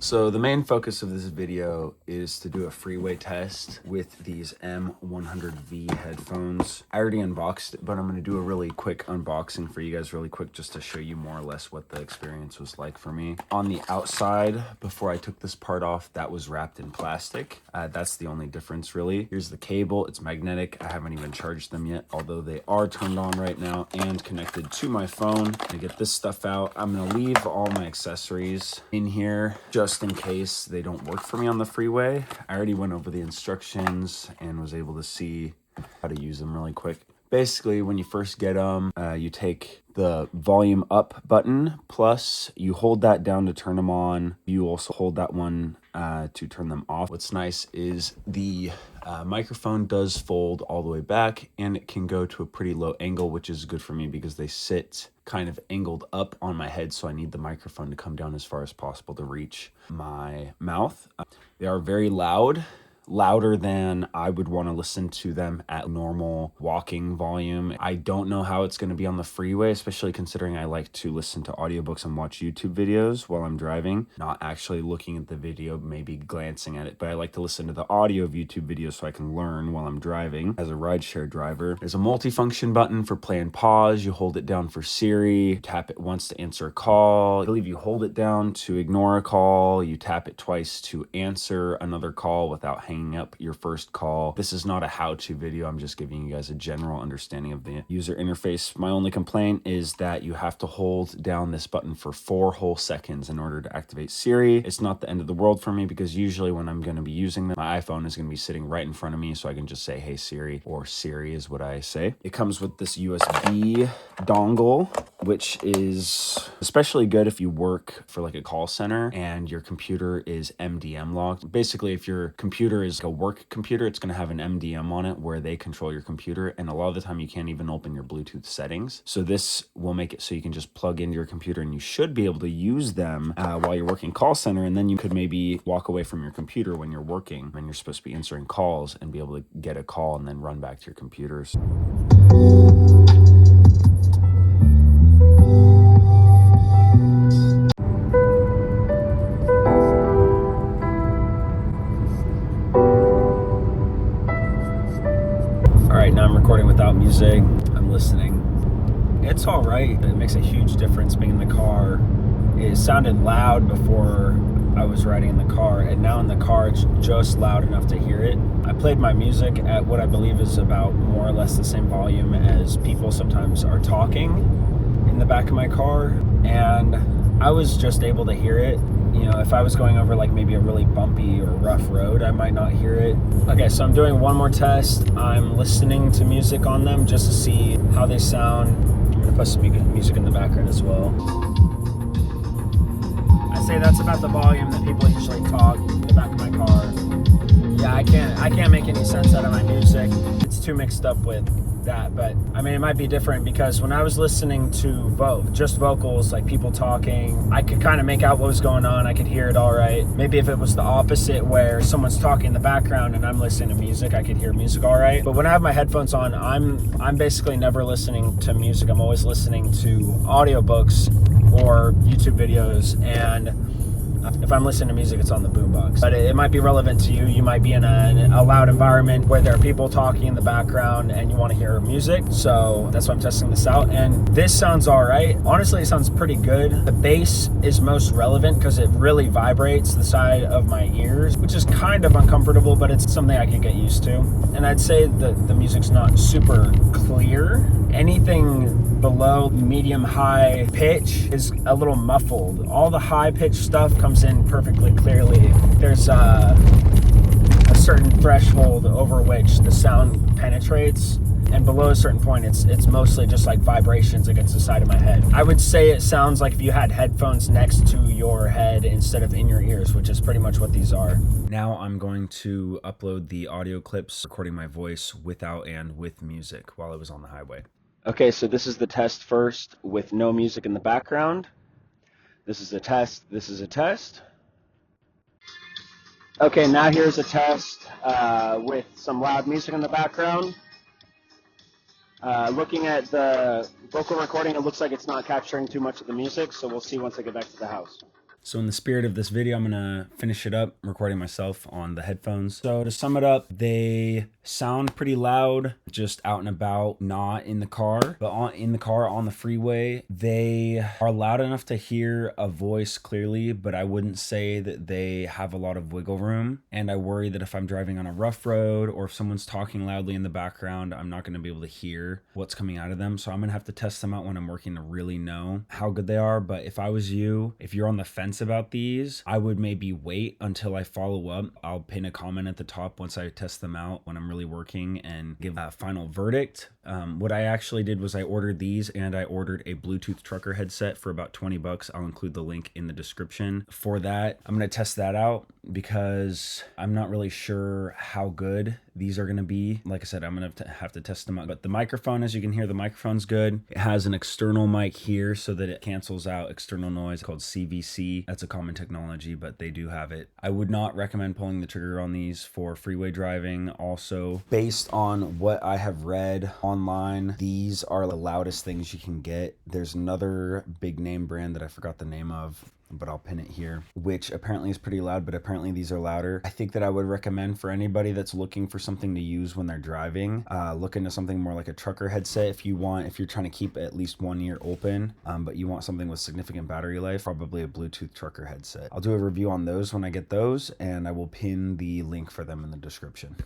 So the main focus of this video is to do a Freeway test with these M100V headphones. I already unboxed it, but I'm going to do a really quick unboxing for you guys really quick just to show you more or less what the experience was like for me. On the outside, before I took this part off, that was wrapped in plastic. That's the only difference really. Here's the cable. It's magnetic. I haven't even charged them yet, although they are turned on right now and connected to my phone. To get this stuff out, I'm going to leave all my accessories in here just in case they don't work for me on the Freeway. I already went over the instructions and was able to see how to use them really quick. Basically, when you first get them, you take the volume up button, plus you hold that down to turn them on. You also hold that one to turn them off. What's nice is the microphone does fold all the way back, and it can go to a pretty low angle, which is good for me because they sit kind of angled up on my head, so I need the microphone to come down as far as possible to reach my mouth. They are very loud. Louder than I would want to listen to them at normal walking volume. I don't know how it's going to be on the Freeway, especially considering I like to listen to audiobooks and watch YouTube videos while I'm driving, not actually looking at the video, maybe glancing at it, but I like to listen to the audio of YouTube videos so I can learn while I'm driving. As a rideshare driver, there's a multifunction button for play and pause. You hold it down for Siri, tap it once to answer a call. I believe you hold it down to ignore a call. You tap it twice to answer another call without hanging up your first call. This is not a how-to video. I'm just giving you guys a general understanding of the user interface. My only complaint is that you have to hold down this button for 4 whole seconds in order to activate Siri. It's not the end of the world for me because usually when I'm going to be using them, my iPhone is going to be sitting right in front of me, so I can just say, "Hey Siri," or Siri is what I say. It comes with this USB dongle, which is especially good if you work for like a call center and your computer is MDM locked. Basically, if your computer is a work computer, it's going to have an MDM on it where they control your computer, and a lot of the time you can't even open your Bluetooth settings. So this will make it so you can just plug into your computer and you should be able to use them while you're working call center, and then you could maybe walk away from your computer when you're working, when you're supposed to be answering calls, and be able to get a call and then run back to your computers. Alright, now I'm recording without music. I'm listening. It's alright. It makes a huge difference being in the car. It sounded loud before I was riding in the car, and now in the car it's just loud enough to hear it. I played my music at what I believe is about more or less the same volume as people sometimes are talking in the back of my car, and I was just able to hear it. You know, if I was going over like maybe a really bumpy or rough road, I might not hear it. Okay, so I'm doing one more test. I'm listening to music on them just to see how they sound. I'm gonna put some music in the background as well. I'd say that's about the volume that people usually talk in the back of my car. Yeah, I can't make any sense out of my music. It's too mixed up with that, but I mean, it might be different because when I was listening to just vocals, like people talking, I could kind of make out what was going on. I could hear it all right. Maybe if it was the opposite where someone's talking in the background and I'm listening to music, I could hear music all right. But when I have my headphones on, I'm basically never listening to music. I'm always listening to audiobooks or YouTube videos, and if I'm listening to music, it's on the boombox. But it might be relevant to you. You might be in a loud environment where there are people talking in the background and you want to hear music. So that's why I'm testing this out. And this sounds all right. Honestly, it sounds pretty good. The bass is most relevant because it really vibrates the side of my ears, which is kind of uncomfortable, but it's something I can get used to. And I'd say that the music's not super clear. Anything below medium high pitch is a little muffled. All the high pitch stuff comes in perfectly clearly. There's a certain threshold over which the sound penetrates, and below a certain point it's mostly just like vibrations against the side of my head. I would say it sounds like if you had headphones next to your head instead of in your ears, which is pretty much what these are. Now I'm going to upload the audio clips recording my voice without and with music while I was on the highway. Okay, so this is the test first with no music in the background. This is a test. This is a test. Okay, now here's a test with some loud music in the background. Looking at the vocal recording, it looks like it's not capturing too much of the music, so we'll see once I get back to the house. So in the spirit of this video, I'm gonna finish it up recording myself on the headphones. So to sum it up, they sound pretty loud just out and about, not in the car, but in the car on the freeway. They are loud enough to hear a voice clearly, but I wouldn't say that they have a lot of wiggle room. And I worry that if I'm driving on a rough road or if someone's talking loudly in the background, I'm not gonna be able to hear what's coming out of them. So I'm gonna have to test them out when I'm working to really know how good they are. But if I was you, if you're on the fence about these, I would maybe wait until I follow up. I'll pin a comment at the top once I test them out when I'm really working and give a final verdict. What I actually did was I ordered these and I ordered a Bluetooth trucker headset for about 20 bucks. I'll include the link in the description for that. I'm going to test that out because I'm not really sure how good these are going to be. Like I said, I'm going to have to test them out. But the microphone, as you can hear, the microphone's good. It has an external mic here so that it cancels out external noise called CVC. That's a common technology, but they do have it. I would not recommend pulling the trigger on these for freeway driving. Also, based on what I have read online, these are the loudest things you can get. There's another big name brand that I forgot the name of, but I'll pin it here, which apparently is pretty loud, but apparently these are louder. I think that I would recommend for anybody that's looking for something to use when they're driving, look into something more like a trucker headset if you're trying to keep at least one ear open, but you want something with significant battery life, probably a Bluetooth trucker headset. I'll do a review on those when I get those, and I will pin the link for them in the description.